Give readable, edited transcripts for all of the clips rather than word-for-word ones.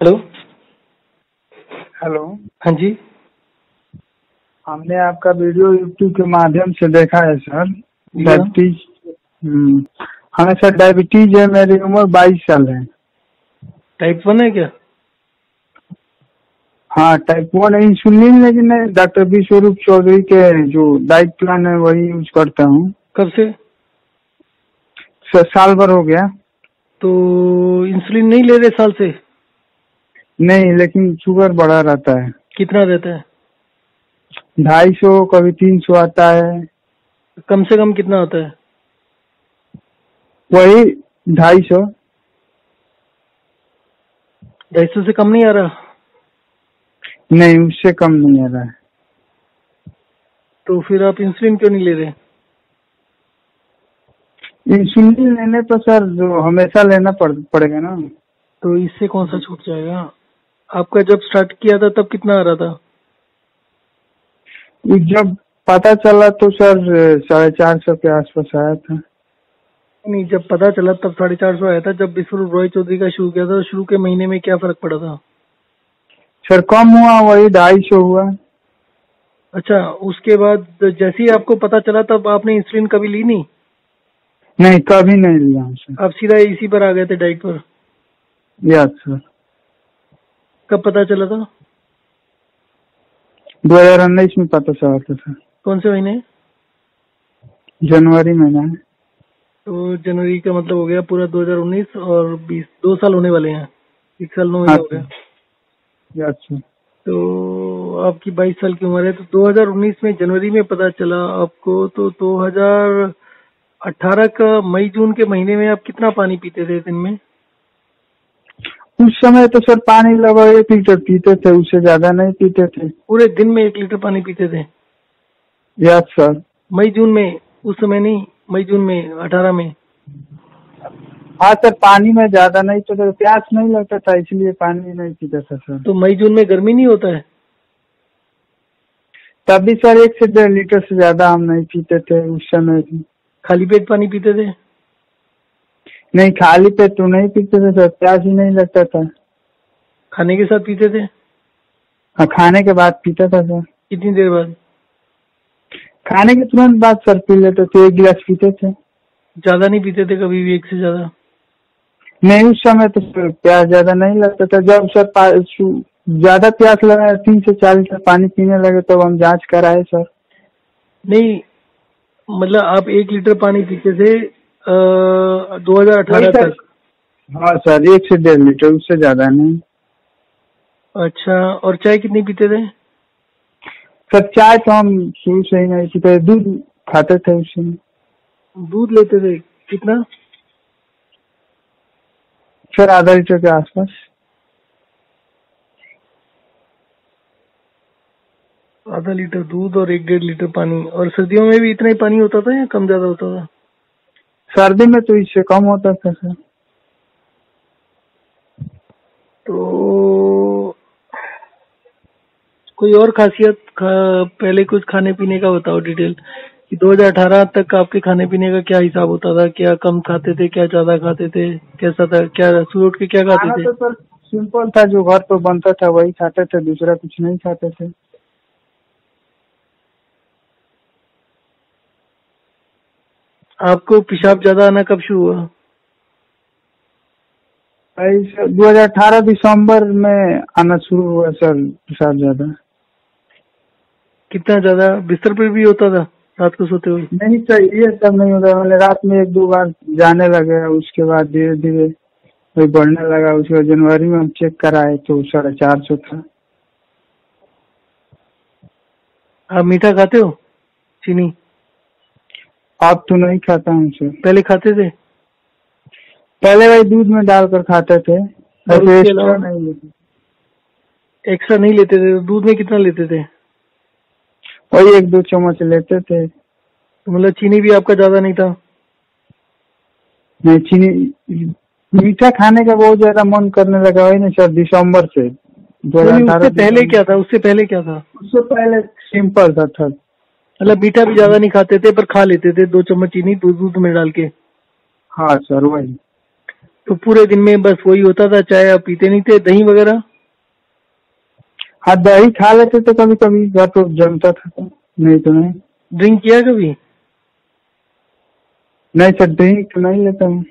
Hello. Hello. हाँ जी। हमने आपका वीडियो यूट्यूब के माध्यम से देखा है सर। जी हाँ। डायबिटीज। हमें सर डायबिटीज है, मेरी उम्र 22 साल है। टाइप 1 है क्या? हाँ, टाइप 1 इंसुलिन, लेकिन मैं डॉक्टर विश्वरूप चौधरी के जो डाइट प्लान है वही यूज करता हूँ। कब से? सर साल भर हो गया। तो इंसुलिन नहीं ले रहे साल से? नहीं, लेकिन शुगर बढ़ा रहता है। कितना रहता है? 250, कभी 300 आता है। कम से कम कितना होता है? वही 250। 250 से कम नहीं आ रहा? नहीं, उससे कम नहीं आ रहा है। तो फिर आप इंसुलिन क्यों नहीं ले रहे? इंसुलिन लेने पर सर जो हमेशा लेना पड़ेगा ना। तो इससे कौन सा छूट जाएगा? आपका जब स्टार्ट किया था तब कितना आ रहा था? जब पता चला तो सर 450 के आसपास आया था। नहीं, जब पता चला तब 450 आया था। जब विश्वरूप रॉय चौधरी का शुरू किया था तो शुरू के महीने में क्या फर्क पड़ा था? सर कम हुआ, वही 250 हुआ। अच्छा, उसके बाद जैसे ही आपको पता चला तब आपने इंसुलिन कभी ली नहीं? नहीं, कभी नहीं लिया हूँ सर। आप सीधा इसी पर आ गए थे, डाइट पर? Yes sir. कब पता चला था? 2019 में पता चला था सर। कौन से महीने? जनवरी महीना है। तो जनवरी का मतलब हो गया पूरा 2019 और 20, 2 साल होने वाले हैं। 1 साल 9 महीने हाँ हो सर। गया। Yes sir. तो आपकी 22 साल की उम्र है, तो 2019 में जनवरी में पता चला आपको, तो 2018 का मई जून के महीने में आप कितना पानी पीते थे दिन में? उस समय तो सर पानी लगभग 1 लीटर पीते थे, उससे ज्यादा नहीं पीते थे। पूरे दिन में 1 लीटर पानी पीते थे? Yes sir. मई जून में? उस समय नहीं, मई जून में 18 में? हाँ सर, पानी में ज्यादा नहीं पीता, प्यास नहीं लगता था इसलिए पानी नहीं पीता था सर। तो मई जून में गर्मी नहीं होता है? तब भी सर 1 से 1.5 लीटर से ज्यादा हम नहीं पीते थे उस समय भी। खाली पेट पानी पीते थे? नहीं, खाली पेट तो नहीं पीते थे सर, प्यास ही नहीं लगता था। खाने के साथ पीते थे? हाँ, खाने के बाद पीता था सर। कितनी देर बाद? खाने के तुरंत बाद सर पी लेते थे, 1 गिलास पीते थे। ज्यादा नहीं पीते थे कभी भी, 1 से ज्यादा? नहीं, उस समय तो सर प्यास ज्यादा नहीं लगता था। जब सर ज्यादा प्यास लगा, 3 से 4 लीटर पानी पीने लगे तब हम जांच कराए सर। नहीं, मतलब आप 1 लीटर पानी पीते थे वही 2018 सर। तक? हाँ सर, 1 से 1.5 लीटर, उससे ज्यादा नहीं। अच्छा, और चाय कितनी पीते थे? सर चाय तो हम शुरू से ही नहीं पीते, दूध खाते थे उस समय। दूध लेते थे? कितना? सर आधा लीटर के आसपास। आधा लीटर दूध और 1-1.5 लीटर पानी। और सर्दियों में भी इतना ही पानी होता था या कम ज्यादा होता था? सर्दी में तो इससे कम होता था सर। तो कोई और खासियत पहले कुछ खाने पीने का बताओ डिटेल, कि 2018 तक आपके खाने पीने का क्या हिसाब होता था? क्या कम खाते थे, क्या ज्यादा खाते थे, कैसा था, क्या सुबह उठ के क्या खाते खाना थे? तो सर सिंपल था, जो घर पर बनता था वही खाते थे, दूसरा कुछ नहीं खाते थे। आपको पेशाब ज्यादा आना कब शुरू हुआ? ऐसे 2018 दिसंबर में आना शुरू हुआ सर पेशाब ज्यादा। कितना ज्यादा? बिस्तर पर भी होता था रात को सोते हुए? नहीं सर, ये सब नहीं होता, मैंने रात में 1-2 बार जाने लगे, उसके बाद धीरे धीरे वही बढ़ने लगा। उसके बाद जनवरी में हम चेक कराए तो 450 था। आप मीठा खाते हो? चीनी? अब तो नहीं खाता हूँ सर। पहले खाते थे? पहले वही दूध में डालकर खाते थे, और ऐसे उसके एक्स्ट्रा अलावा नहीं लेते। एक्स्ट्रा नहीं लेते थे? तो दूध में कितना लेते थे? वही 1-2 चम्मच लेते थे। तो मतलब चीनी भी आपका ज्यादा नहीं था? नहीं, चीनी मीठा खाने का बहुत ज्यादा मन करने लगा, वही ना सर दिसंबर से, नहीं, उससे 2018 पहले दिसंबर। क्या था? उससे पहले क्या था? उससे पहले सिंपल था। मतलब मीठा भी ज्यादा नहीं खाते थे पर खा लेते थे 2 चम्मच चीनी दूध दूध में डाल के? हाँ सर, वही। तो पूरे दिन में बस वही होता था, चाय आप पीते नहीं थे, दही वगैरह? हाँ, दही खा लेते थे कभी कभी, घर तो जमता था तो, नहीं तो नहीं। ड्रिंक किया कभी? नहीं सर, दही तो नहीं लेता हूँ।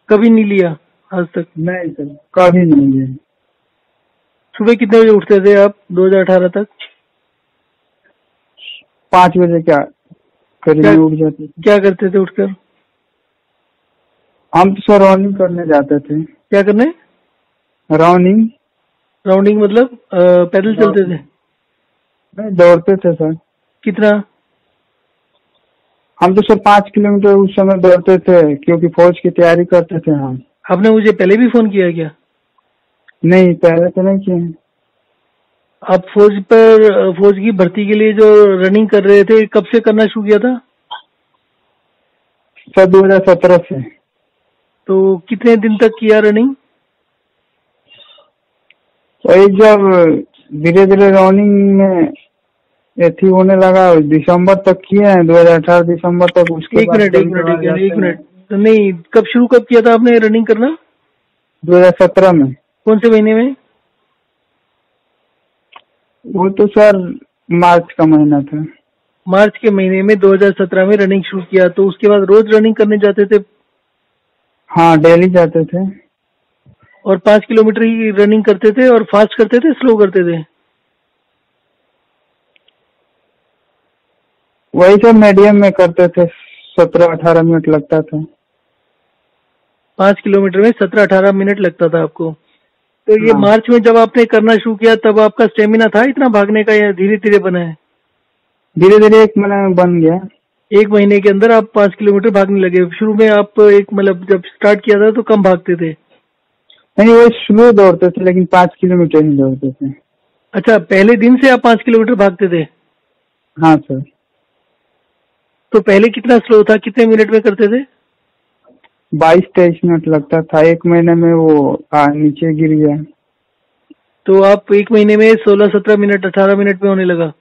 कभी नहीं लिया आज तक? नहीं सर, कभी नहीं लिया। सुबह कितने बजे उठते थे आप 2018 तक? 5 बजे क्या करीब क्या में उठ जाते थे। क्या करते थे उठकर? हम तो सर रनिंग करने जाते थे। क्या करने? रनिंग। राउंडिंग मतलब पैदल चलते थे? नहीं, दौड़ते थे सर। कितना? हम तो सर 5 किलोमीटर उस समय दौड़ते थे, क्योंकि फौज की तैयारी करते थे हम। आपने मुझे पहले भी फोन किया क्या? नहीं, पहले तो नहीं किए। आप फौज की भर्ती के लिए जो रनिंग कर रहे थे, कब से करना शुरू किया था? सर 2017 से। तो कितने दिन तक किया रनिंग? वही जब धीरे धीरे रनिंग में एथी होने लगा, दिसंबर तक किए हैं, 2018 दिसंबर तक। उसके एक बाद मिनट, एक कभी मिनट, कभार एक जाते हैं। मिनट। तो नहीं, कब किया था आपने रनिंग करना? 2017 में। कौन से महीने में? वो तो सर मार्च का महीना था। मार्च के महीने में 2017 में रनिंग शुरू किया, तो उसके बाद रोज रनिंग करने जाते थे? हाँ, डेली जाते थे। और 5 किलोमीटर ही रनिंग करते थे? और फास्ट करते थे, स्लो करते थे? वही सब मीडियम में करते थे, 17-18 मिनट लगता था। 5 किलोमीटर में 17-18 मिनट लगता था आपको? तो ये हाँ, मार्च में जब आपने करना शुरू किया, तब आपका स्टेमिना था इतना भागने का, या धीरे धीरे बना है? धीरे धीरे 1 महीने में बन गया। एक महीने के अंदर आप 5 किलोमीटर भागने लगे? शुरू में आप एक मतलब जब स्टार्ट किया था तो कम भागते थे? नहीं, वो स्लो दौड़ते थे, लेकिन 5 किलोमीटर ही दौड़ते थे। अच्छा, पहले दिन से आप 5 किलोमीटर भागते थे? हाँ सर। तो पहले कितना स्लो था, कितने मिनट में करते थे? 22-23 मिनट लगता था। 1 महीने में वो नीचे गिर गया। तो आप एक महीने में 16-17 मिनट, 18 मिनट में होने लगा?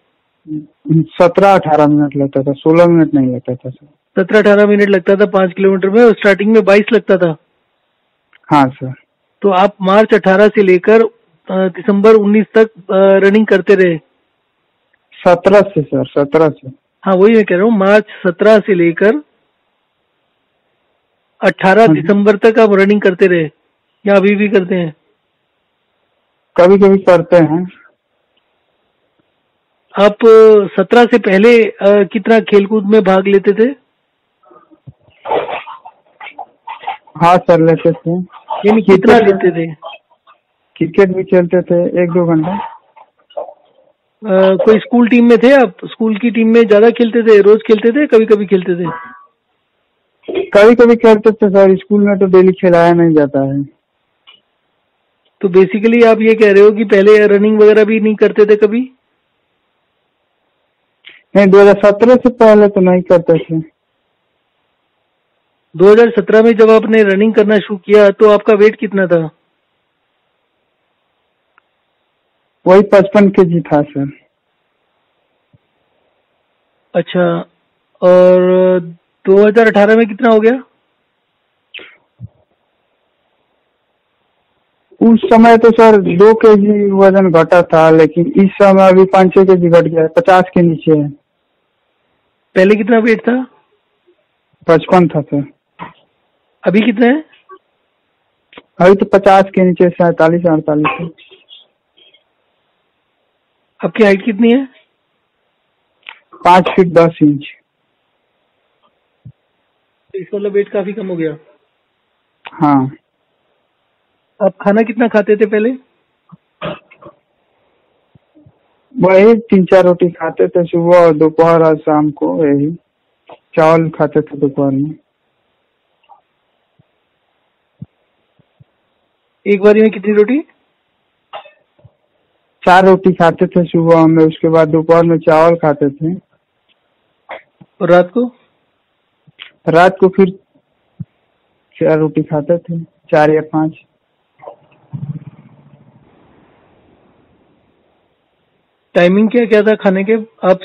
17-18 मिनट लगता था, 16 मिनट नहीं लगता था सर। 17-18 मिनट लगता था 5 किलोमीटर में, और स्टार्टिंग में 22 लगता था? हाँ सर। तो आप मार्च 18 से लेकर दिसंबर 19 तक रनिंग करते रहे? 17 से सर, 17 से। हाँ, वही मैं कह रहा हूँ, मार्च 17 से लेकर 18 हाँ जी। दिसंबर तक आप रनिंग करते रहे, या अभी भी करते हैं? कभी कभी करते हैं। आप 17 से पहले कितना खेलकूद में भाग लेते थे? हाँ सर, लेते थे। यानी कितना लेते थे? क्रिकेट भी खेलते थे 1-2 घंटा। कोई स्कूल टीम में थे आप? स्कूल की टीम में ज्यादा खेलते थे, रोज खेलते थे, कभी कभी खेलते थे? कभी कभी खेलते थे सर, स्कूल में तो डेली खिलाया नहीं जाता है। तो बेसिकली आप ये कह रहे हो कि पहले रनिंग वगैरह भी नहीं करते थे कभी? नहीं, 2017 से पहले तो नहीं करते थे। 2017 में जब आपने रनिंग करना शुरू किया तो आपका वेट कितना था? वही 55 kg था सर। अच्छा, और 2018 में कितना हो गया? उस समय तो सर 2 kg वजन घटा था, लेकिन इस समय अभी 5-6 kg घट गया है, 50 के नीचे है। पहले कितना वेट था? 55 था सर। अभी कितना है? अभी तो 50 के नीचे, 47-48 है। आपकी हाइट कितनी है? 5 फीट 10 इंच। तो इसका मतलब वेट काफी कम हो गया। हाँ। आप खाना कितना खाते थे पहले? वही 3-4 रोटी खाते थे, सुबह और दोपहर और शाम को। यही चावल खाते थे दोपहर में। एक बारी में कितनी रोटी? 4 रोटी खाते थे सुबह में, उसके बाद दोपहर में चावल खाते थे। और रात को? रात को फिर 4 रोटी खाते थे, 4 या 5। टाइमिंग क्या क्या था खाने के? आप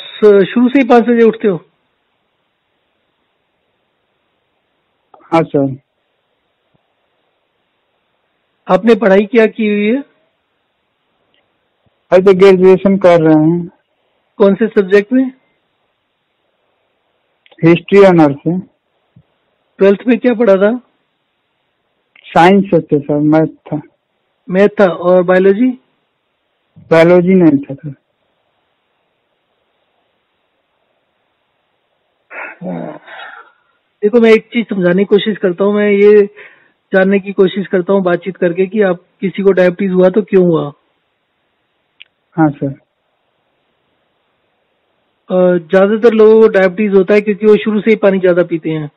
शुरू से ही 5 बजे उठते हो? हाँ सर। आपने पढ़ाई क्या की हुई है? अभी तो ग्रेजुएशन कर रहे हैं। कौन से सब्जेक्ट में? हिस्ट्री ऑनर्स है। 12th में क्या पढ़ा था? साइंस होते सर, मैथ था। मैथ था। और बायोलॉजी? बायोलॉजी नहीं था सर। देखो, मैं एक चीज समझाने की कोशिश करता हूँ, मैं ये जानने की कोशिश करता हूँ बातचीत करके कि आप किसी को डायबिटीज हुआ तो क्यों हुआ। हाँ सर। ज्यादातर लोगों को डायबिटीज होता है क्योंकि वो शुरू से ही पानी ज्यादा पीते हैं,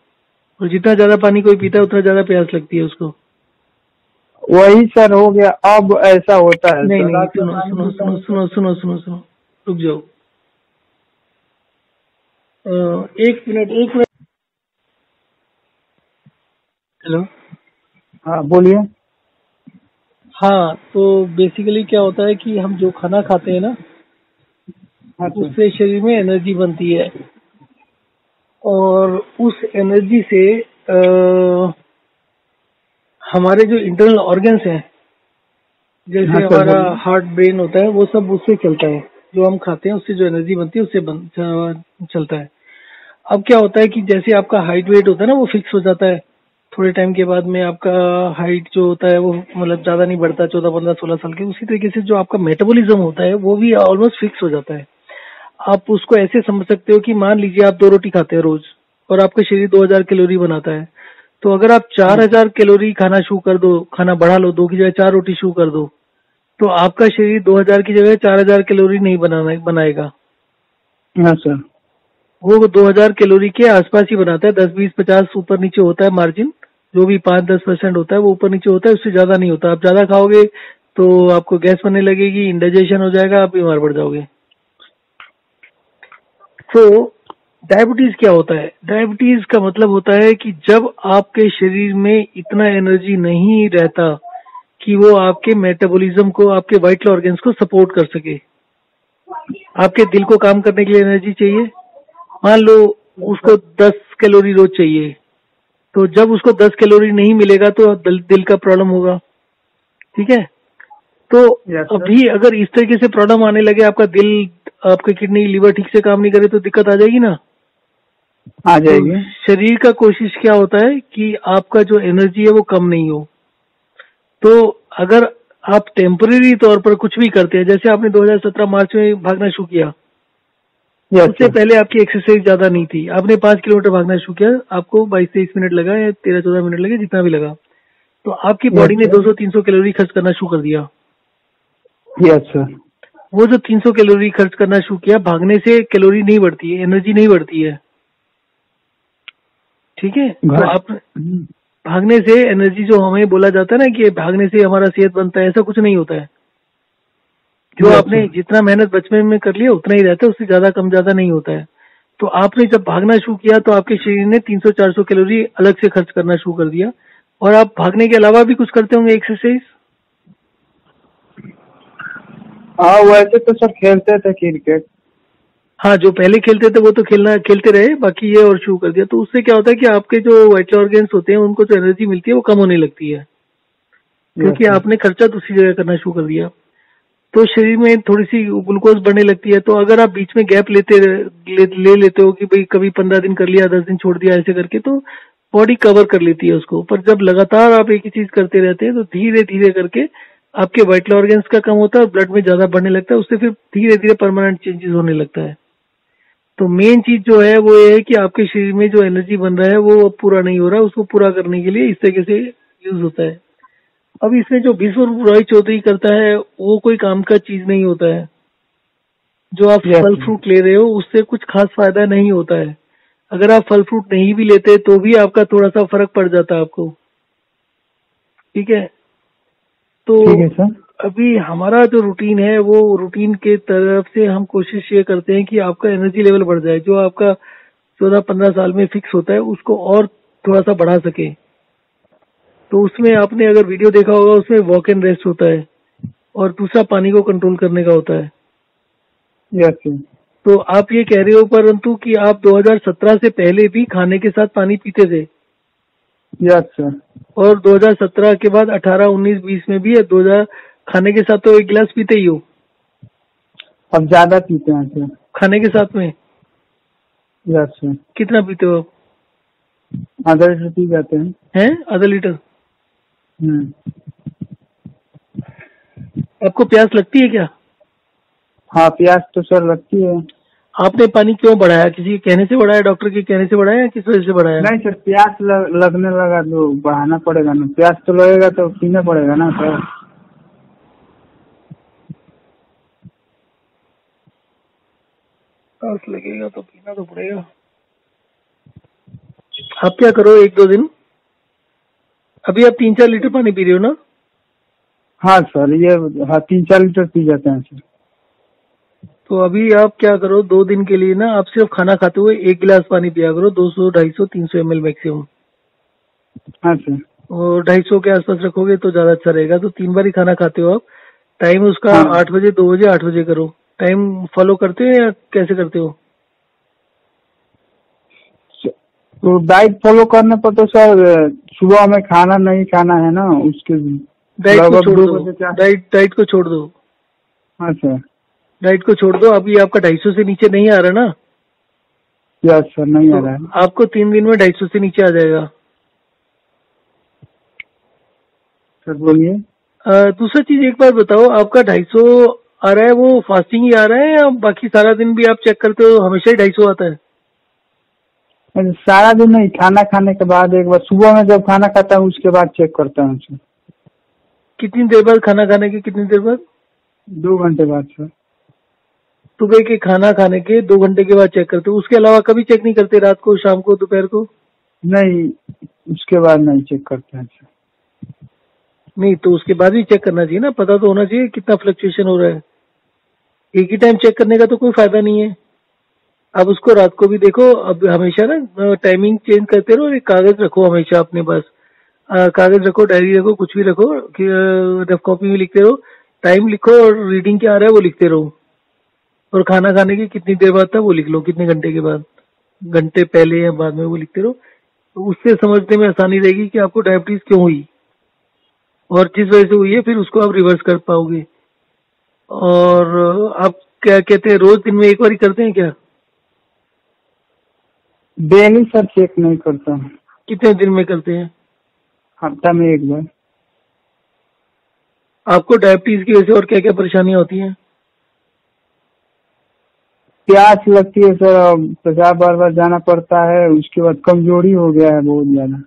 और जितना ज्यादा पानी कोई पीता है उतना ज्यादा प्यास लगती है उसको। वही सर हो गया, अब ऐसा होता है नहीं सर। नहीं, रात में सुनो पानी सुनो पीता सुनो हूँ तो सुनो सुनो सुनो सुनो, रुक जाओ। एक मिनट एक मिनट। हेलो। हाँ बोलिए। हाँ, तो बेसिकली क्या होता है कि हम जो खाना खाते हैं ना, हाँ सर। उससे शरीर में एनर्जी बनती है, और उस एनर्जी से हमारे जो इंटरनल ऑर्गन्स हैं, हाँ जैसे सर हमारा बोलिए। हार्ट ब्रेन होता है, वो सब उससे चलता है। जो हम खाते हैं उससे जो एनर्जी बनती है उससे चलता है। अब क्या होता है कि जैसे आपका हाइट वेट होता है ना, वो फिक्स हो जाता है। थोड़े टाइम के बाद में आपका हाइट जो होता है वो मतलब ज्यादा नहीं बढ़ता, 14 15 16 साल के। उसी तरीके से जो आपका मेटाबॉलिज्म होता है वो भी ऑलमोस्ट फिक्स हो जाता है। आप उसको ऐसे समझ सकते हो कि मान लीजिए आप 2 रोटी खाते हैं रोज, और आपका शरीर 2000 कैलोरी बनाता है। तो अगर आप हाँ 4000 कैलोरी खाना शुरू कर दो, खाना बढ़ा लो, 2 की जगह 4 रोटी शुरू कर दो, तो आपका शरीर 2000 की जगह 4000 कैलोरी नहीं बनाएगा। हाँ सर। वो 2000 कैलोरी के आसपास ही बनाता है। 10 20 50 ऊपर नीचे होता है मार्जिन। जो भी 5 10% होता है वो ऊपर नीचे होता है, उससे ज्यादा नहीं होता। आप ज्यादा खाओगे तो आपको गैस बनने लगेगी, इंडाइजेशन हो जाएगा, आप बीमार पड़ जाओगे। तो डायबिटीज क्या होता है? डायबिटीज का मतलब होता है कि जब आपके शरीर में इतना एनर्जी नहीं रहता कि वो आपके मेटाबॉलिज्म को, आपके वाइटल ऑर्गन्स को सपोर्ट कर सके। आपके दिल को काम करने के लिए एनर्जी चाहिए, मान लो उसको 10 कैलोरी रोज चाहिए। तो जब उसको 10 कैलोरी नहीं मिलेगा तो दिल का प्रॉब्लम होगा। ठीक है। तो यस सर। अभी अगर इस तरीके से प्रॉब्लम आने लगे, आपका दिल, आपका किडनी लिवर ठीक से काम नहीं करे, तो दिक्कत आ जाएगी ना। आ तो जाएगी। शरीर का कोशिश क्या होता है कि आपका जो एनर्जी है वो कम नहीं हो। तो अगर आप टेम्परेरी तौर पर कुछ भी करते हैं, जैसे आपने 2017 मार्च में भागना शुरू किया, यस उससे सर। पहले आपकी एक्सरसाइज ज्यादा नहीं थी, आपने 5 किलोमीटर भागना शुरू किया, आपको 22 23 मिनट लगा या 13 14 मिनट लगे, जितना भी लगा, तो आपकी यस बॉडी ने सर। 200 300 कैलोरी खर्च करना शुरू कर दिया। Yes sir. वो जो 300 कैलोरी खर्च करना शुरू किया, भागने से कैलोरी नहीं बढ़ती है, एनर्जी नहीं बढ़ती है। ठीक है। तो घर। आप भागने से एनर्जी, जो हमें बोला जाता है ना कि भागने से हमारा सेहत बनता है, ऐसा कुछ नहीं होता है। जो यस आपने सर। जितना मेहनत बचपन में कर लिया उतना ही रहता है, उससे ज्यादा कम ज्यादा नहीं होता है। तो आपने जब भागना शुरू किया तो आपके शरीर ने 300 400 कैलोरी अलग से खर्च करना शुरू कर दिया। और आप भागने के अलावा भी कुछ करते होंगे एक्सरसाइज। हाँ वैसे तो सर खेलते थे क्रिकेट। हाँ, जो पहले खेलते थे वो तो खेलते रहे, बाकी ये और शुरू कर दिया। तो उससे क्या होता है कि आपके जो वाइटल ऑर्गन्स होते हैं उनको जो एनर्जी मिलती है वो कम होने लगती है, यस क्योंकि सर। आपने खर्चा दूसरी जगह करना शुरू कर दिया। तो शरीर में थोड़ी सी ग्लूकोज बढ़ने लगती है। तो अगर आप बीच में गैप ले लेते हो कि भाई कभी 15 दिन कर लिया, 10 दिन छोड़ दिया, ऐसे करके, तो बॉडी कवर कर लेती है उसको। पर जब लगातार आप एक ही चीज करते रहते हैं तो धीरे धीरे करके आपके वाइटल ऑर्गन्स का कम होता है और ब्लड में ज्यादा बढ़ने लगता है। उससे फिर धीरे धीरे परमानेंट चेंजेस होने लगता है। तो मेन चीज जो है वो ये है कि आपके शरीर में जो एनर्जी बन रहा है वो अब पूरा नहीं हो रहा है, उसको पूरा करने के लिए इस तरीके से यूज होता है। अब इसमें जो विश्व रॉय चौधरी करता है वो कोई काम का चीज नहीं होता है। जो आप यस फल सर। फ्रूट ले रहे हो उससे कुछ खास फायदा नहीं होता है। अगर आप फल फ्रूट नहीं भी लेते तो भी आपका थोड़ा सा फर्क पड़ जाता है आपको। ठीक है। तो ठीक है सर। अभी हमारा जो रूटीन है वो रूटीन के तरफ से हम कोशिश ये करते हैं कि आपका एनर्जी लेवल बढ़ जाए, जो आपका 14 15 साल में फिक्स होता है उसको और थोड़ा सा बढ़ा सके। तो उसमें आपने अगर वीडियो देखा होगा, उसमें वॉक एंड रेस्ट होता है, और दूसरा पानी को कंट्रोल करने का होता है। Yes sir. तो आप ये कह रहे हो परंतु कि आप 2017 से पहले भी खाने के साथ पानी पीते थे। Yes sir. और 2017 के बाद 18, 19, 20 में भी है? 2000 खाने के साथ तो 1 गिलास पीते ही हो? अब ज्यादा पीते हैं सर। खाने के साथ में यस सर। कितना पीते हो आप? आधा लीटर पी जाते हैं। हैं, आधा लीटर? आपको प्यास लगती है क्या? हाँ प्यास तो सर लगती है। आपने पानी क्यों बढ़ाया? किसी के कहने से बढ़ाया, डॉक्टर के कहने से बढ़ाया, या किस वजह से बढ़ाया? नहीं सर, प्यास लगने लगा तो बढ़ाना पड़ेगा ना, प्यास तो लगेगा तो पीना पड़ेगा ना सर। प्यास लगेगा तो पीना तो पड़ेगा। आप क्या करो, 1-2 दिन, अभी आप 3-4 लीटर पानी पी रहे हो ना? हाँ सर, ये हाँ 3-4 लीटर पी जाते हैं सर। तो अभी आप क्या करो, 2 दिन के लिए ना, आप सिर्फ खाना खाते हुए 1 गिलास पानी पिया करो, 200, 250, 300 ml मैक्सिमम। हाँ सर। और 250 के आसपास रखोगे तो ज्यादा अच्छा रहेगा। तो 3 बार ही खाना खाते हो आप। टाइम उसका हाँ 8 बजे, 2 बजे, 8 बजे करो। टाइम फॉलो करते हो या कैसे करते हो? तो डाइट फॉलो करने पर तो सर सुबह में खाना नहीं खाना है ना, उसके डाइट को लगभग छोड़ 2 दो। बजे क्या। डाइट को छोड़ दो। हाँ सर। डाइट को छोड़ दो। अभी आपका 250 से नीचे नहीं आ रहा ना? यस सर, नहीं आ तो रहा है। आपको 3 दिन में 250 से नीचे आ जाएगा। सर बोलिए। दूसरा चीज, एक बार बताओ, आपका 250 आ रहा है, वो फास्टिंग ही आ रहा है या बाकी सारा दिन भी आप चेक करते हो, हमेशा ही 250 आता है? सारा दिन नहीं, खाना खाने के बाद एक बार सुबह में जब खाना खाता हूँ उसके बाद चेक करता हूँ सर। कितनी देर बाद? खाना खाने के कितनी देर बाद? 2 घंटे बाद सर। सुबह के खाना खाने के 2 घंटे के बाद चेक करते हो? उसके अलावा कभी चेक नहीं करते? रात को, शाम को, दोपहर को? नहीं, उसके बाद नहीं चेक करते हैं सर। नहीं, तो उसके बाद भी चेक करना चाहिए ना, पता तो होना चाहिए कितना फ्लक्चुएशन हो रहा है। एक ही टाइम चेक करने का तो कोई फायदा नहीं है। अब उसको रात को भी देखो। अब हमेशा ना टाइमिंग चेंज करते रहो। एक कागज रखो हमेशा अपने पास। कागज रखो, डायरी रखो, कुछ भी रखो कि रफ कॉपी में लिखते रहो। टाइम लिखो और रीडिंग क्या आ रहा है वो लिखते रहो। और खाना खाने की कितनी देर बाद था वो लिख लो, कितने घंटे के बाद, घंटे पहले या बाद में, वो लिखते रहो। तो उससे समझने में आसानी रहेगी कि आपको डायबिटीज क्यों हुई और किस वजह से हुई है, फिर उसको आप रिवर्स कर पाओगे। और आप क्या कहते हैं, रोज दिन में एक बार ही करते हैं क्या? डेली सर चेक नहीं करता हूँ। कितने दिन में करते हैं? हफ्ता में एक बार। आपको डायबिटीज की वजह से और क्या क्या परेशानियां होती हैं? प्यास लगती है सर, पेशाब बार बार जाना पड़ता है, उसके बाद कमजोरी हो गया है बहुत ज्यादा।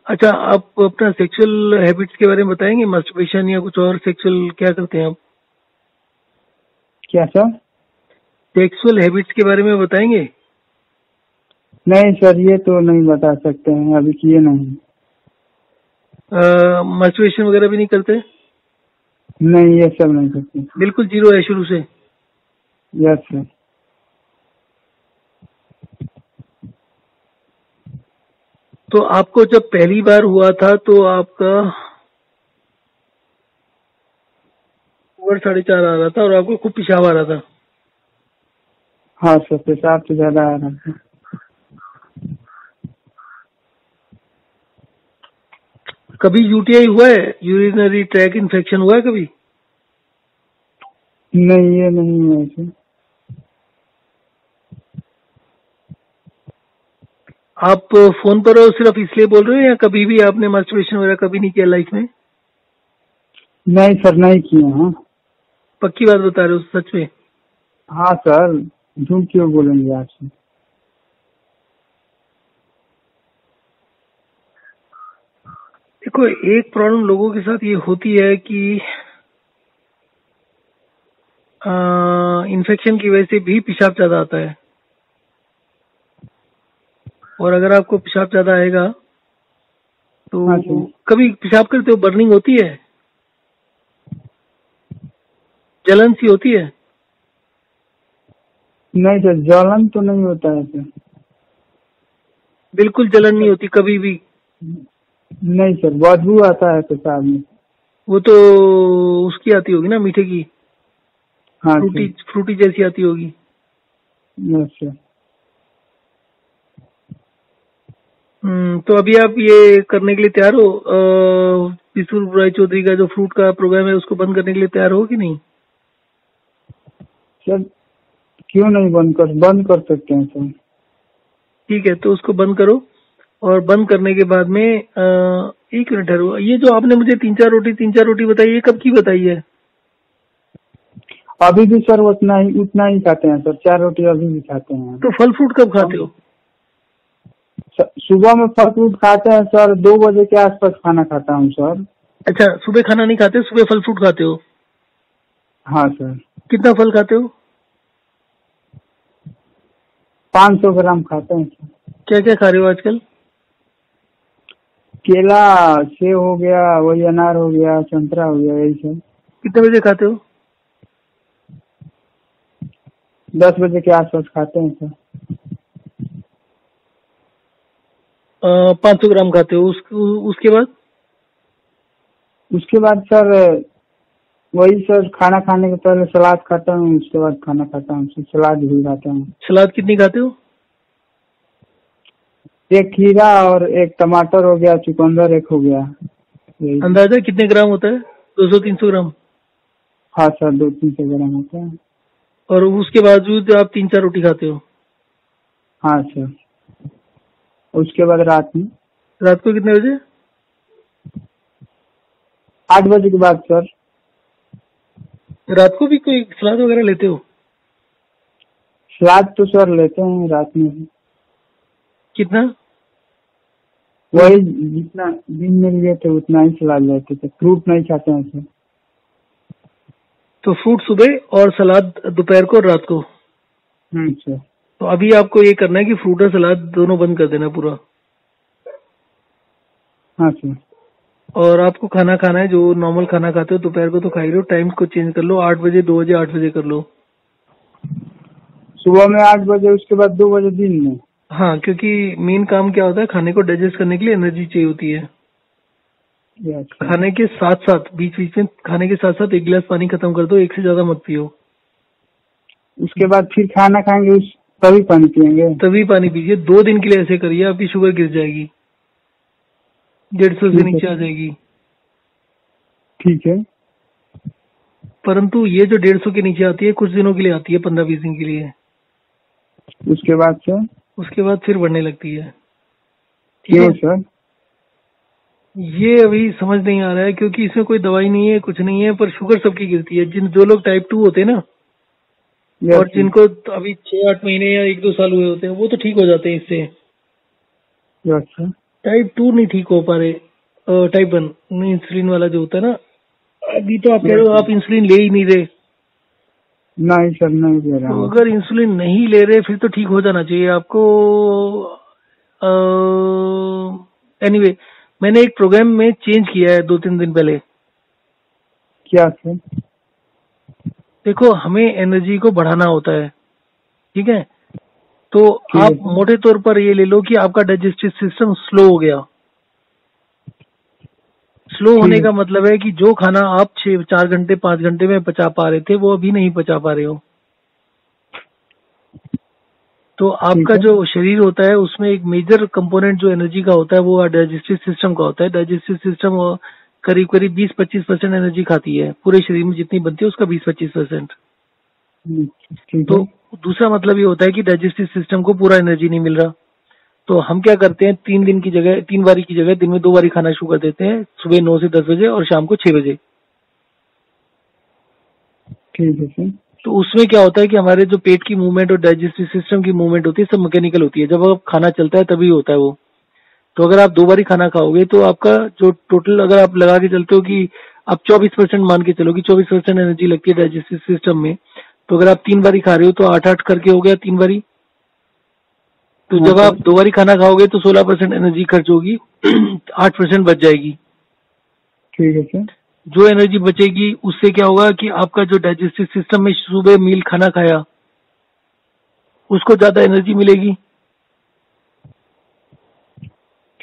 अच्छा, आप अपना सेक्सुअल हैबिट्स के बारे में बताएंगे? मास्टरबेशन या कुछ और सेक्सुअल क्या करते हैं आप? क्या सर? सेक्सुअल हैबिट्स के बारे में बताएंगे? नहीं सर, ये तो नहीं बता सकते हैं, अभी किए नहीं। मास्टरबेशन वगैरह भी नहीं करते? नहीं, ये सब नहीं करते। बिल्कुल जीरो है शुरू से? Yes sir. तो आपको जब पहली बार हुआ था तो आपका ओवर 4.5 आ रहा था और आपको खूब पेशाब आ रहा था? हाँ सर, पेशाब तो ज्यादा आ रहा था। कभी यूटीआई हुआ है, यूरिनरी ट्रैक इन्फेक्शन हुआ है कभी? नहीं, ये नहीं है सर। आप फोन पर हो सिर्फ इसलिए बोल रहे हो या कभी भी आपने मास्टरबेशन वगैरह कभी नहीं किया लाइफ में? नहीं सर, नहीं किए हैं। पक्की बात बता रहे हो, सच में? हाँ सर, झूठ क्यों बोलेंगे आपसे। देखो, एक प्रॉब्लम लोगों के साथ ये होती है कि इन्फेक्शन की वजह से भी पेशाब ज्यादा आता है। और अगर आपको पेशाब ज्यादा आएगा तो हाँ सर। कभी पेशाब करते हो बर्निंग होती है, जलन सी होती है? नहीं सर, जलन तो नहीं होता है सर। बिल्कुल जलन नहीं होती कभी भी? नहीं सर, बदबू आता है पेशाब में। वो तो उसकी आती होगी ना, मीठे की, हाँ फ्रूटी सर। फ्रूटी जैसी आती होगी। Yes sir. तो अभी आप ये करने के लिए तैयार हो, पीसूर राय चौधरी का जो फ्रूट का प्रोग्राम है उसको बंद करने के लिए तैयार हो कि नहीं? सर क्यों नहीं बंद कर सकते हैं सर। ठीक है, तो उसको बंद करो। और बंद करने के बाद में एक मिनट ठहरो, ये जो आपने मुझे तीन चार रोटी बताई, ये कब की बताई है? अभी भी सर उतना ही खाते हैं सर, 4 रोटी अभी भी खाते हैं। तो फल फ्रूट कब खाते हो? सुबह में फल फ्रूट खाते हैं सर, 2 बजे के आसपास खाना खाता हूँ सर। अच्छा, सुबह खाना नहीं खाते, सुबह फल फ्रूट खाते हो? हाँ सर। कितना फल खाते हो? 500 ग्राम खाते हैं सर। क्या क्या खा रहे हो आजकल? केला, सेब हो गया, वही अनार हो गया, संतरा हो गया, यही सब। कितने बजे खाते हो? 10 बजे के आसपास खाते हैं सर। 500 ग्राम खाते हो। उसके बाद? उसके बाद सर वही सर, खाना खाने के पहले सलाद खाता हूँ, उसके बाद खाना खाता हूँ सर, सलाद भी खाता हूँ। सलाद कितनी खाते हो? एक खीरा और एक टमाटर हो गया, चुकंदर एक हो गया। अंदाजा कितने ग्राम होता है? 200-300 ग्राम? हाँ सर, 200-300 ग्राम होता है। और उसके बावजूद आप 3-4 रोटी खाते हो? हाँ सर। उसके बाद रात को कितने बजे? 8 बजे के बाद सर। रात को भी कोई सलाद वगैरह लेते हो? सलाद तो सर लेते हैं रात में भी। कितना? वही जितना दिन में लिए थे उतना ही सलाद लेते थे, फ्रूट नहीं खाते हैं सर। तो फ्रूट सुबह और सलाद दोपहर को और रात को? सर। तो अभी आपको ये करना है कि फ्रूट और सलाद दोनों बंद कर देना पूरा। हाँ सर। और आपको खाना खाना है जो नॉर्मल खाना खाते हो दोपहर को तो खा ही लो, टाइम को चेंज कर लो, 8 बजे 2 बजे 8 बजे कर लो। सुबह में 8 बजे, उसके बाद 2 बजे दिन में। हाँ, क्योंकि मेन काम क्या होता है, खाने को डाइजेस्ट करने के लिए एनर्जी चाहिए होती है। खाने के साथ साथ बीच बीच में खाने के साथ साथ 1 गिलास पानी खत्म कर दो, 1 से ज्यादा मत पियो। उसके बाद फिर खाना खाएंगे, तभी पानी पियेंगे। तभी पानी पीजिए, 2 दिन के लिए ऐसे करिए, आपकी शुगर गिर जाएगी, 150 से नीचे आ जाएगी। ठीक है। परंतु ये जो 150 के नीचे आती है कुछ दिनों के लिए आती है, 15-20 दिन के लिए। उसके बाद सर? उसके बाद फिर बढ़ने लगती है। क्यों सर? ये अभी समझ नहीं आ रहा है, क्योंकि इसमें कोई दवाई नहीं है, कुछ नहीं है, पर शुगर सबकी गिरती है। जो लोग टाइप 2 होते हैं ना, और जिनको अभी 6-8 महीने या 1-2 साल हुए होते हैं, वो तो ठीक हो जाते हैं इससे। टाइप 2 नहीं ठीक हो पा रहे। टाइप 1 इंसुलिन वाला जो होता है ना, अभी तो आप कह रहे हो आप इंसुलिन ले ही नहीं रहे। नहीं सर, नहीं ले रहा हूँ। तो अगर इंसुलिन नहीं ले रहे फिर तो ठीक हो जाना चाहिए आपको। एनीवे, मैंने एक प्रोग्राम में चेंज किया है 2-3 दिन पहले। क्या सर? देखो, हमें एनर्जी को बढ़ाना होता है, ठीक है? तो आप मोटे तौर पर ये ले लो कि आपका डाइजेस्टिव सिस्टम स्लो हो गया। स्लो होने का मतलब है कि जो खाना आप 4 घंटे 5 घंटे में पचा पा रहे थे वो अभी नहीं पचा पा रहे हो। तो आपका जो शरीर होता है उसमें एक मेजर कंपोनेंट जो एनर्जी का होता है वो डाइजेस्टिव सिस्टम का होता है। डाइजेस्टिव सिस्टम करीब करीब 20-25% एनर्जी खाती है, पूरे शरीर में जितनी बनती है उसका 20-25%। तो दूसरा मतलब ये होता है कि डाइजेस्टिव सिस्टम को पूरा एनर्जी नहीं मिल रहा। तो हम क्या करते हैं, 3 बारी की जगह दिन में 2 बारी खाना शुरू कर देते हैं, सुबह 9 से 10 बजे और शाम को 6 बजे। ठीक है सर। तो उसमें क्या होता है कि हमारे जो पेट की मूवमेंट और डाइजेस्टिव सिस्टम की मूवमेंट होती है सब मैकेनिकल होती है। जब आप खाना चलता है तभी होता है वो। तो अगर आप 2 बारी खाना खाओगे तो आपका जो टोटल, अगर आप लगा के चलते हो कि आप 24% मान के चलो कि 24% एनर्जी लगती है डाइजेस्टिव सिस्टम में, तो अगर आप 3 बारी खा रहे हो तो 8-8 करके हो गया 3 बारी। तो जब आप 2 बारी खाना खाओगे तो 16% एनर्जी खर्च होगी, 8% बच जाएगी। ठीक है सर। जो एनर्जी बचेगी उससे क्या होगा कि आपका जो डाइजेस्टिव सिस्टम में सुबह मील खाना खाया उसको ज्यादा एनर्जी मिलेगी।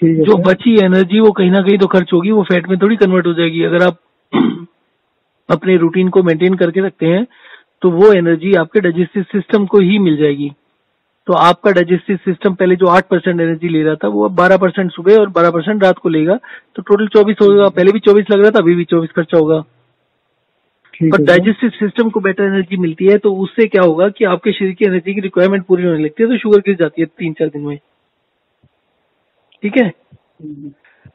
जो बची एनर्जी वो कहीं ना कहीं तो खर्च होगी, वो फैट में थोड़ी कन्वर्ट हो जाएगी। अगर आप अपने रूटीन को मेंटेन करके रखते हैं तो वो एनर्जी आपके डाइजेस्टिव सिस्टम को ही मिल जाएगी। तो आपका डाइजेस्टिव सिस्टम पहले जो 8% एनर्जी ले रहा था वो अब 12% सुबह और 12% रात को लेगा, तो टोटल 24 होगा। पहले भी 24 लग रहा था, अभी भी 24 खर्चा होगा। ठीक पर है सर। डाइजेस्टिव सिस्टम को बेटर एनर्जी मिलती है, तो उससे क्या होगा कि आपके शरीर की एनर्जी की रिक्वायरमेंट पूरी होने लगती है, तो शुगर गिर जाती है 3-4 दिन में। ठीक है।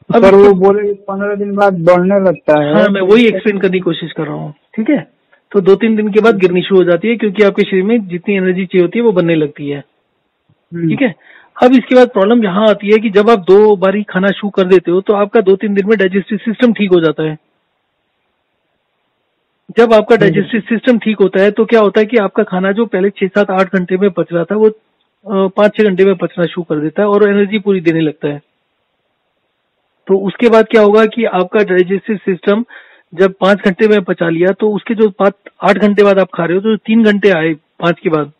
अब सर इसके वो बोले 15 दिन बाद बढ़ने लगता है। हाँ, मैं वही एक्सप्लेन करने की कोशिश कर रहा हूँ। ठीक है। तो 2-3 दिन के बाद गिरनी शुरू हो जाती है, क्योंकि आपके शरीर में जितनी एनर्जी चाहिए होती है वो बनने लगती है। ठीक है। अब इसके बाद प्रॉब्लम यहाँ आती है कि जब आप 2 बारी खाना शुरू कर देते हो तो आपका 2-3 दिन में डाइजेस्टिव सिस्टम ठीक हो जाता है। जब आपका डाइजेस्टिव सिस्टम ठीक होता है तो क्या होता है कि आपका खाना जो पहले 6-7-8 घंटे में पच रहा था वो 5-6 घंटे में पचना शुरू कर देता है और एनर्जी पूरी देने लगता है। तो उसके बाद क्या होगा कि आपका डाइजेस्टिव सिस्टम जब 5 घंटे में पचा लिया, तो उसके जो 8 घंटे बाद आप खा रहे हो, तो 3 घंटे आए 5 के बाद,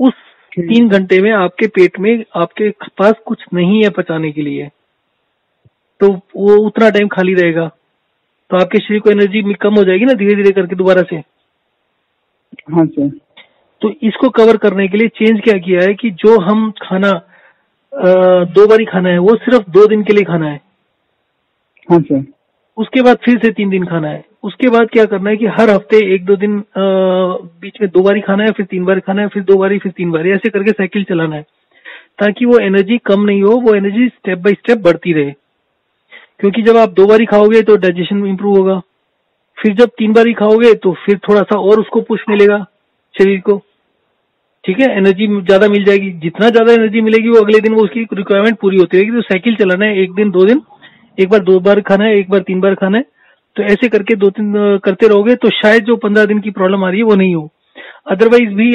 उस 3 घंटे में आपके पेट में आपके पास कुछ नहीं है पचाने के लिए, तो वो उतना टाइम खाली रहेगा, तो आपके शरीर को एनर्जी कम हो जाएगी ना धीरे धीरे करके दोबारा से। हाँ सर। तो इसको कवर करने के लिए चेंज क्या किया है कि जो हम खाना 2 बारी खाना है वो सिर्फ 2 दिन के लिए खाना है। हाँ सर। उसके बाद फिर से 3 दिन खाना है। उसके बाद क्या करना है कि हर हफ्ते 1-2 दिन बीच में 2 बारी खाना है, फिर 3 बार खाना है, फिर 2 बारी, फिर 3 बारी, ऐसे करके साइकिल चलाना है, ताकि वो एनर्जी कम नहीं हो, वो एनर्जी स्टेप बाय स्टेप बढ़ती रहे। क्योंकि जब आप 2 बारी खाओगे तो डाइजेशन इंप्रूव होगा, फिर जब 3 बारी खाओगे तो फिर थोड़ा सा और उसको पुश मिलेगा शरीर को। ठीक है, एनर्जी ज्यादा मिल जाएगी। जितना ज्यादा एनर्जी मिलेगी वो अगले दिन वो उसकी रिक्वायरमेंट पूरी होती रहेगी। तो साइकिल चलाना है, 1 दिन 2 दिन, एक बार 2 बार खाना है, एक बार 3 बार खाना है, तो ऐसे करके 2-3 करते रहोगे तो शायद जो 15 दिन की प्रॉब्लम आ रही है वो नहीं हो। अदरवाइज भी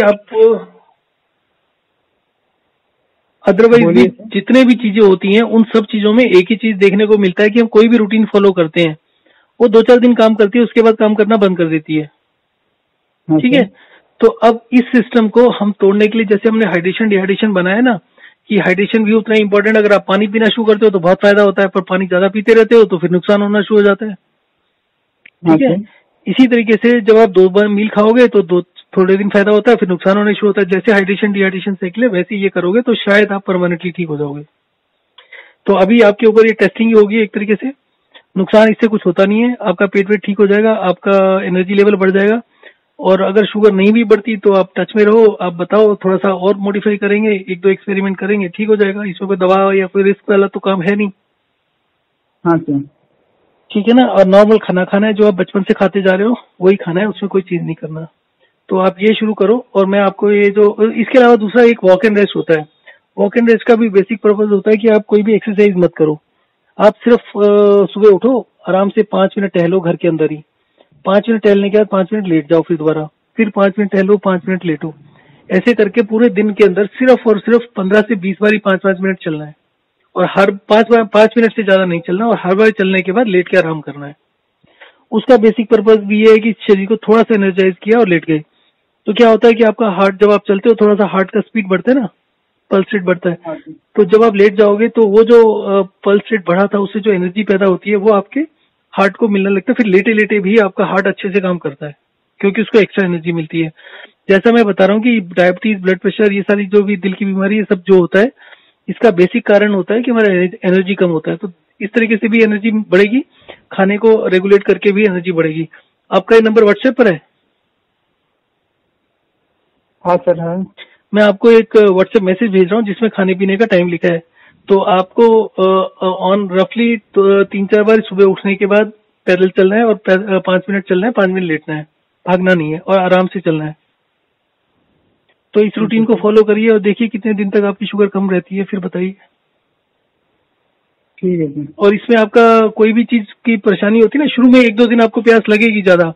जितने भी चीजें होती हैं उन सब चीजों में एक ही चीज देखने को मिलता है कि हम कोई भी रूटीन फॉलो करते हैं, वो 2-4 दिन काम करती है, उसके बाद काम करना बंद कर देती है। ठीक है। तो अब इस सिस्टम को हम तोड़ने के लिए, जैसे हमने हाइड्रेशन डिहाइड्रेशन बनाया ना, कि हाइड्रेशन भी उतना इंपॉर्टेंट, अगर आप पानी पीना शुरू करते हो तो बहुत फायदा होता है, पर पानी ज्यादा पीते रहते हो तो फिर नुकसान होना शुरू हो जाता है। ठीक है। इसी तरीके से जब आप 2 बार मील खाओगे तो थोड़े दिन फायदा होता है, फिर नुकसान होने शुरू होता है। जैसे हाइड्रेशन डिहाइड्रेशन साइकिल है, वैसे ये करोगे तो शायद आप परमानेंटली ठीक हो जाओगे। तो अभी आपके ऊपर ये टेस्टिंग ही होगी एक तरीके से। नुकसान इससे कुछ होता नहीं है, आपका पेट वेट ठीक हो जाएगा, आपका एनर्जी लेवल बढ़ जाएगा। और अगर शुगर नहीं भी बढ़ती तो आप टच में रहो, आप बताओ, थोड़ा सा और मॉडिफाई करेंगे, 1-2 एक्सपेरिमेंट करेंगे, ठीक हो जाएगा। इसमें कोई दवा या कोई रिस्क वाला तो काम है नहीं। हाँ सर। ठीक है ना। और नॉर्मल खाना खाना है जो आप बचपन से खाते जा रहे हो, वही खाना है, उसमें कोई चीज नहीं करना। तो आप ये शुरू करो। और मैं आपको ये जो, इसके अलावा दूसरा एक वॉक एंड रेस्ट होता है। वॉक एंड रेस्ट का भी बेसिक पर्पज होता है कि आप कोई भी एक्सरसाइज मत करो, आप सिर्फ सुबह उठो, आराम से 5 मिनट टहलो घर के अंदर ही। 5 मिनट टहलने के बाद 5 मिनट लेट जाओ, फिर दोबारा फिर 5 मिनट टहलो, 5 मिनट लेटो। ऐसे करके पूरे दिन के अंदर सिर्फ और सिर्फ 15 से 20 बारी 5-5 मिनट चलना है। और हर 5 मिनट से ज्यादा नहीं चलना, और हर बार चलने के बाद लेट के आराम करना है। उसका बेसिक पर्पज भी ये है कि शरीर को थोड़ा सा एनर्जाइज किया और लेट गए, तो क्या होता है कि आपका हार्ट, जब आप चलते हो थोड़ा सा हार्ट का स्पीड बढ़ता है ना, पल्स रेट बढ़ता है। तो जब आप लेट जाओगे तो वो जो पल्स रेट बढ़ा था उससे जो एनर्जी पैदा होती है वो आपके हार्ट को मिलने लगता है। फिर लेटे लेटे भी आपका हार्ट अच्छे से काम करता है, क्योंकि उसको एक्स्ट्रा एनर्जी मिलती है। जैसा मैं बता रहा हूँ कि डायबिटीज, ब्लड प्रेशर, ये सारी जो भी दिल की बीमारी, ये सब जो होता है, इसका बेसिक कारण होता है कि हमारा एनर्जी कम होता है। तो इस तरीके से भी एनर्जी बढ़ेगी, खाने को रेगुलेट करके भी एनर्जी बढ़ेगी। आपका ये नंबर व्हाट्सएप पर है? हाँ सर है। मैं आपको एक व्हाट्सएप मैसेज भेज रहा हूँ जिसमें खाने पीने का टाइम लिखा है। तो आपको ऑन रफली 3-4 बार सुबह उठने के बाद पैदल चलना है, और 5 मिनट चलना है, 5 मिनट लेटना है, भागना नहीं है, और आराम से चलना है। तो इस रूटीन को फॉलो करिए और देखिए कितने दिन तक आपकी शुगर कम रहती है, फिर बताइए। ठीक है। और इसमें आपका कोई भी चीज की परेशानी होती है ना, शुरू में 1-2 दिन आपको प्यास लगेगी ज्यादा,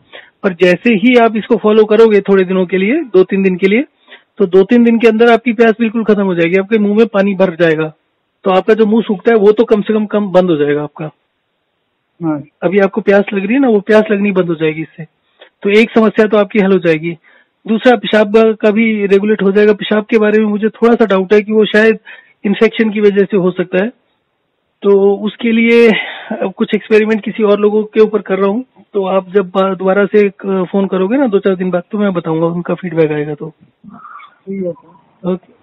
पर जैसे ही आप इसको फॉलो करोगे थोड़े दिनों के लिए, 2-3 दिन के लिए, तो 2-3 दिन के अंदर आपकी प्यास बिल्कुल खत्म हो जाएगी, आपके मुंह में पानी भर जाएगा। तो आपका जो मुंह सूखता है वो तो कम से कम बंद हो जाएगा आपका। हाँ। अभी आपको प्यास लग रही है ना, वो प्यास लगनी बंद हो जाएगी इससे। तो एक समस्या तो आपकी हल हो जाएगी। दूसरा, पेशाब का भी रेगुलेट हो जाएगा। पेशाब के बारे में मुझे थोड़ा सा डाउट है कि वो शायद इन्फेक्शन की वजह से हो सकता है, तो उसके लिए कुछ एक्सपेरिमेंट किसी और लोगों के ऊपर कर रहा हूँ। तो आप जब दोबारा से फोन करोगे ना 2-4 दिन बाद, तो मैं बताऊंगा, उनका फीडबैक आएगा तो। ठीक है सर। ओके।